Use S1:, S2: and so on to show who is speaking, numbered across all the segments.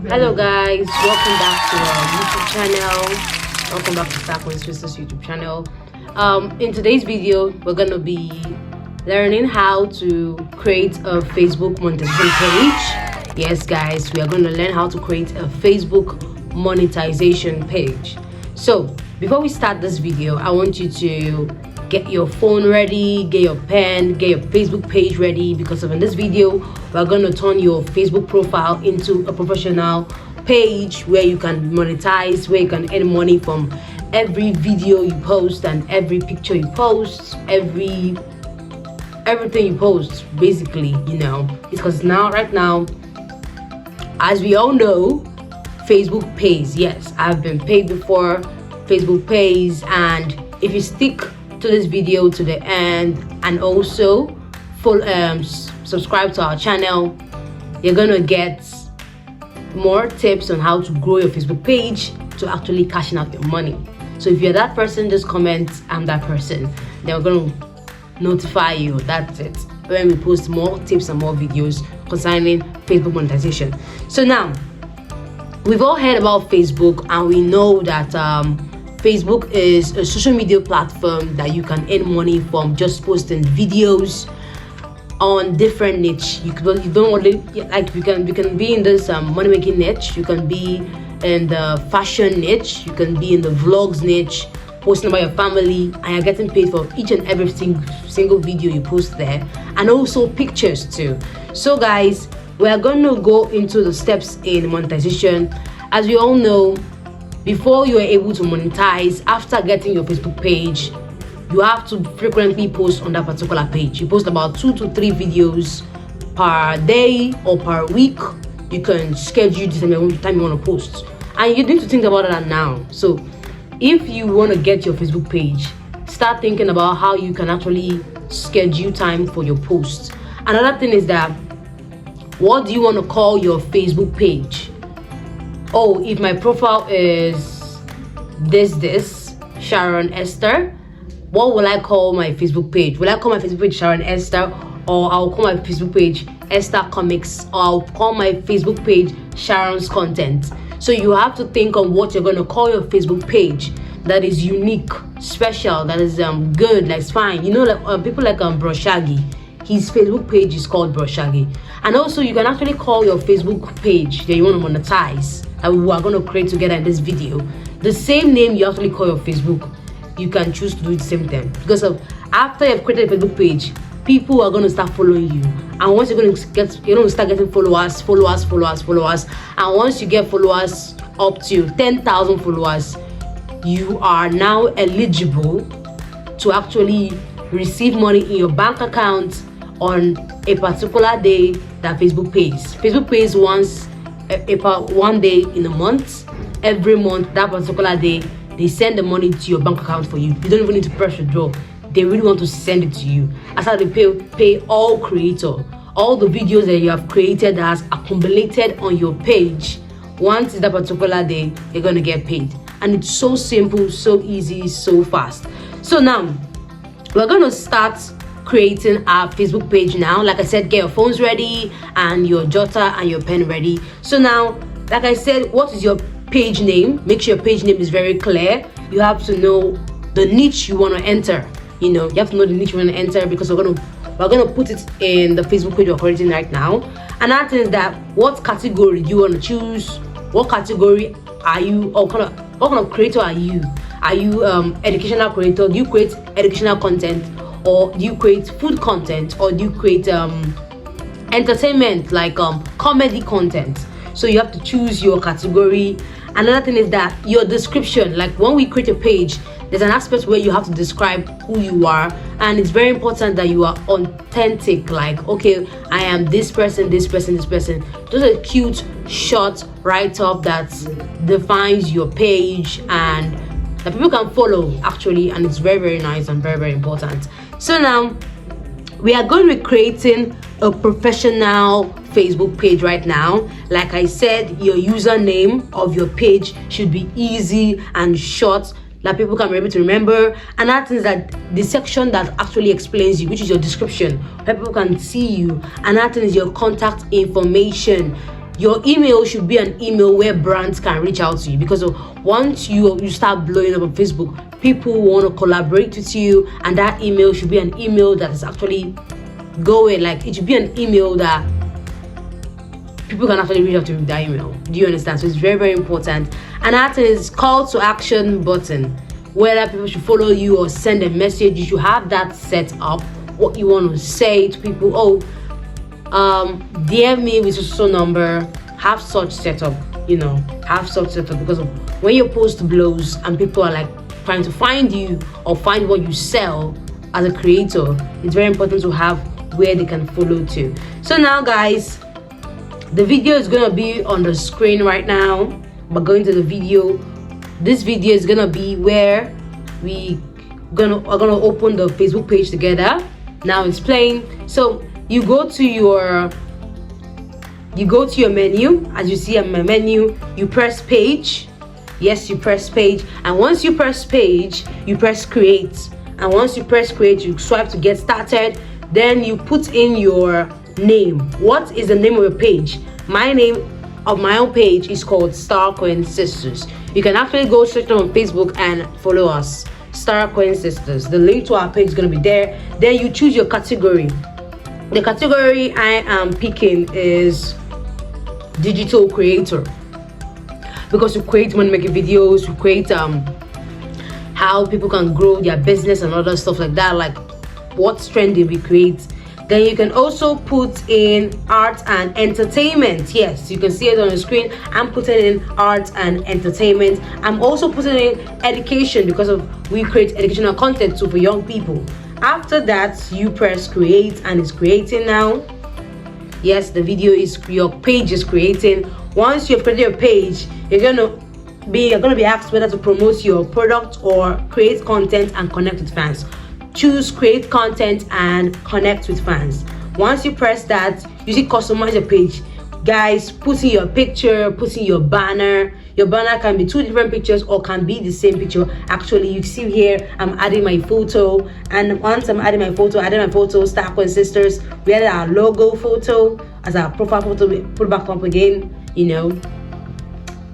S1: Hello guys, welcome back to our YouTube channel. Welcome back to Starcoin's Sisters YouTube channel. In today's video, we're gonna be learning how to create a Facebook monetization page. Yes guys, we are going to learn how to create a Facebook monetization page. So before we start this video, I want you to get your phone ready, get your pen, get your Facebook page ready, because in this video we're going to turn your Facebook profile into a professional page where you can monetize, where you can earn money from every video you post and every picture you post, everything you post, basically, you know. Because right now, as we all know, Facebook pays. Yes, I've been paid before. Facebook pays, and if you stick to this video to the end and also subscribe to our channel, you're gonna get more tips on how to grow your Facebook page to actually cashing out your money. So if you're that person, just comment "I'm that person," then we're gonna notify you. That's it, when we post more tips and more videos concerning Facebook monetization. So now, we've all heard about Facebook, and we know that Facebook is a social media platform that you can earn money from just posting videos on different niche. You don't only, like, you can be in this money making niche, you can be in the fashion niche, you can be in the vlogs niche, posting about your family, and you're getting paid for each and every single video you post there, and also pictures too. So guys, we are going to go into the steps in monetization. As we all know, before you are able to monetize, after getting your Facebook page, you have to frequently post on that particular page. You post about 2 to 3 videos per day or per week. You can schedule the time you want to post, and you need to think about that now. So if you want to get your Facebook page, start thinking about how you can actually schedule time for your posts. Another thing is that, what do you want to call your Facebook page? Oh, if my profile is this Sharon Esther, what will I call my Facebook page? Will I call my Facebook page Sharon Esther, or I'll call my Facebook page Esther Comics, or I'll call my Facebook page Sharon's Content? So you have to think on what you're going to call your Facebook page that is unique, special, that is good, that's fine. You know, like people like Bro Shaggy, his Facebook page is called Bro Shaggy. And also, you can actually call your Facebook page that you want to monetize, that we are going to create together in this video, the same name you actually call your Facebook. You can choose to do the same thing, because after you've created a Facebook page, people are going to start following you, and once you're going to start getting followers, and once you get followers up to 10,000 followers, you are now eligible to actually receive money in your bank account on a particular day that Facebook pays. Facebook pays one day in a month. Every month, that particular day, they send the money to your bank account for you. You don't even need to press withdraw. They really want to send it to you. That's how they pay all creator. All the videos that you have created that has accumulated on your page, once it's that particular day, you're going to get paid. And it's so simple, so easy, so fast. So now, we're going to start creating our Facebook page now. Like I said, get your phones ready and your jotter and your pen ready. So now, like I said, what is your page name? Make sure your page name is very clear. You have to know the niche you want to enter. You know, you have to know the niche you want to enter, because we're gonna put it in the Facebook page we're creating right now. And that is that, what category do you want to choose? What category are you, or what kind of creator are you? Are you educational creator? Do you create educational content, or do you create food content, or do you create entertainment, like comedy content? So you have to choose your category. Another thing is that your description, like when we create a page, there's an aspect where you have to describe who you are, and it's very important that you are authentic. Like, okay, I am this person. Just a cute short write-up that defines your page and that people can follow actually, and it's very, very nice and very, very important. So now we are going to be creating a professional Facebook page right now. Like I said, your username of your page should be easy and short, that people can be able to remember. And that is that the section that actually explains you, which is your description, where people can see you. And that is your contact information. your email should be an email where brands can reach out to you, because once you start blowing up on Facebook, people want to collaborate with you, and that email should be an email that is actually going, like it should be an email that people can actually reach out to with that email. Do you understand? So it's very, very important. And that is call to action button, whether people should follow you or send a message. You should have that set up, what you want to say to people. DM me with your number. Have such setup, have such setup, because of when your post blows and people are like trying to find you or find what you sell as a creator, it's very important to have where they can follow to. So now guys, the video is gonna be on the screen right now. But going to the video, this video is gonna be where we are gonna open the Facebook page together. Now it's playing. So you go to your menu. As you see on my menu, you press page. Yes, you press page, and once you press page, you press create. And once you press create, you swipe to get started. Then you put in your name. What is the name of your page? My name of my own page is called Star Coin Sisters. You can actually go straight on Facebook and follow us, Star Coin Sisters. The link to our page is going to be there. Then you choose your category. The category I am picking is digital creator, because we create money making videos, we create how people can grow their business and other stuff like that, like what's trending we create. Then you can also put in art and entertainment. Yes, you can see it on the screen. I'm putting in art and entertainment. I'm also putting in education, because we create educational content too for young people. After that, you press create, and it's creating now. Yes, your page is creating. Once you've created your page, you're gonna be asked whether to promote your product or create content and connect with fans. Choose create content and connect with fans. Once you press that, you see customize your page. Guys, put in your picture, put in your banner. Your banner can be 2 different pictures or can be the same picture. Actually, you see here, I'm adding my photo, and once I'm adding my photo, Star Coin Sisters. We added our logo photo as our profile photo. We put it back up again,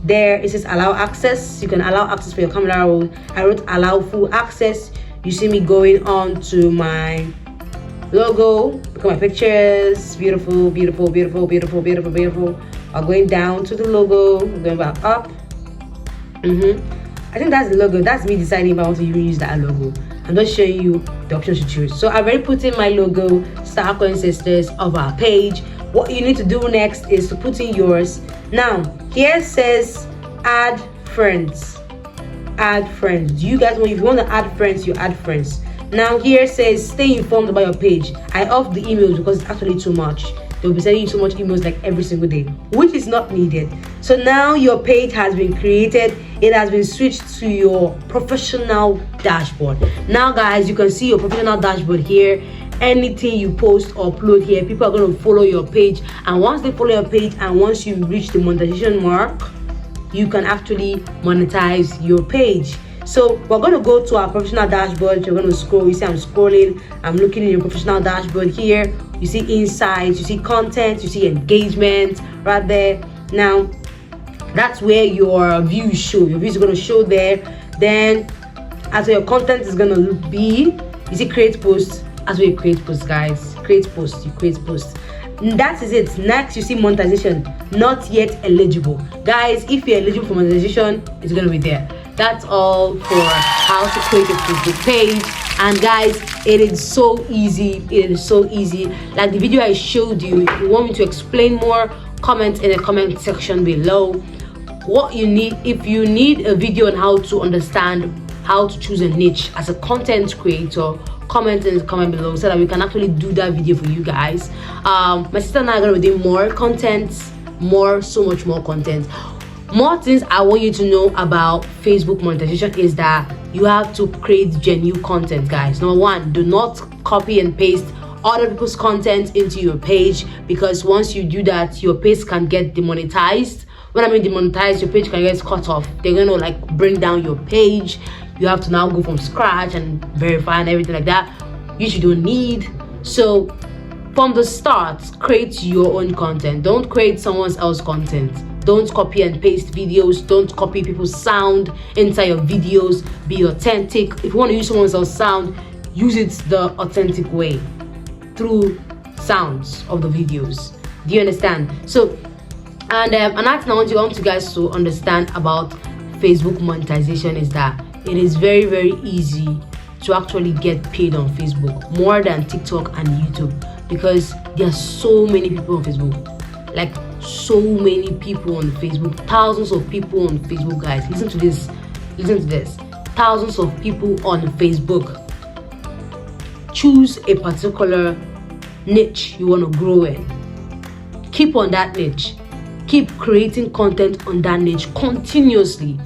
S1: There it says allow access. You can allow access for your camera roll. I wrote allow full access. You see me going on to my logo. Look at my pictures. Beautiful, beautiful, beautiful, beautiful, beautiful, beautiful. I'm going down to the logo. I'm going back up. I think that's the logo. That's me deciding if I want to use that logo. I'm just showing you the options to choose. So I've already put in my logo, Star Coin Sisters, of our page. What you need to do next is to put in yours. Now, here says add friends. Add friends. Do you guys want, if you want to add friends, you add friends. Now here says stay informed about your page. I off the emails because it's actually too much. They'll be sending you so much emails like every single day, which is not needed. So now your page has been created. It has been switched to your professional dashboard. Now guys, you can see your professional dashboard here. Anything you post or upload here, people are going to follow your page, and once they follow your page and once you reach the monetization mark, you can actually monetize your page. So we're going to go to our professional dashboard. You're going to scroll. You see I'm scrolling. I'm looking in your professional dashboard here. You see insights, you see content, you see engagement right there. Now that's where your views show. Your views are going to show there. Then as your content is going to be, you see create post. As where you create posts, guys. Create posts. You create posts. That is it. Next, you see monetization. Not yet eligible, guys. If you're eligible for monetization, it's gonna be there. That's all for how to create a Facebook page. And guys, it is so easy. It is so easy. Like the video I showed you. If you want me to explain more, comment in the comment section below. What you need, if you need a video on how to understand how to choose a niche as a content creator, comment in the comment below so that we can actually do that video for you guys. My sister and I are going to be doing more content, so much more content. More things I want you to know about Facebook monetization is that you have to create genuine content, guys. Number one, do not copy and paste other people's content into your page, because once you do that, your page can get demonetized. When I mean demonetized, your page can get cut off. They're going to like bring down your page. You have to now go from scratch and verify and everything like that, which you don't need. So from the start, create your own content. Don't create someone else's content. Don't copy and paste videos. Don't copy people's sound inside your videos. Be authentic. If you want to use someone else's sound, use it the authentic way through sounds of the videos. Do you understand? So, and another thing I want you guys to understand about Facebook monetization is that it is very, very easy to actually get paid on Facebook, more than TikTok and YouTube, because there are so many people on Facebook. Like, so many people on Facebook, thousands of people on Facebook, guys. Listen to this. Thousands of people on Facebook. Choose a particular niche you want to grow in. Keep on that niche. Keep creating content on that niche continuously.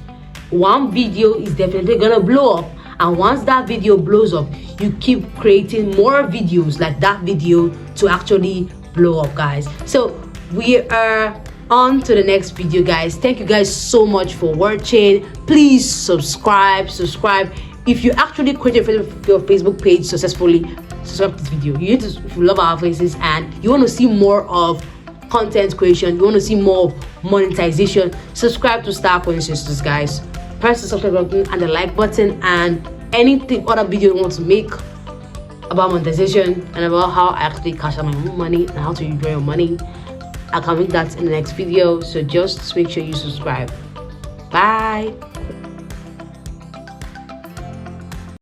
S1: One video is definitely gonna blow up, and once that video blows up, you keep creating more videos like that video to actually blow up, guys. So we are on to the next video, guys. Thank you guys so much for watching. Please subscribe. If you actually create your Facebook page successfully, subscribe to this video. You need to, if you love our faces and you want to see more of content creation, you want to see more of monetization, subscribe to Star Coin Sisters, guys. Press the subscribe button and the like button, and anything other video you want to make about monetization and about how I actually cash out my own money and how to enjoy your money, I can make that in the next video. So just make sure you subscribe. Bye.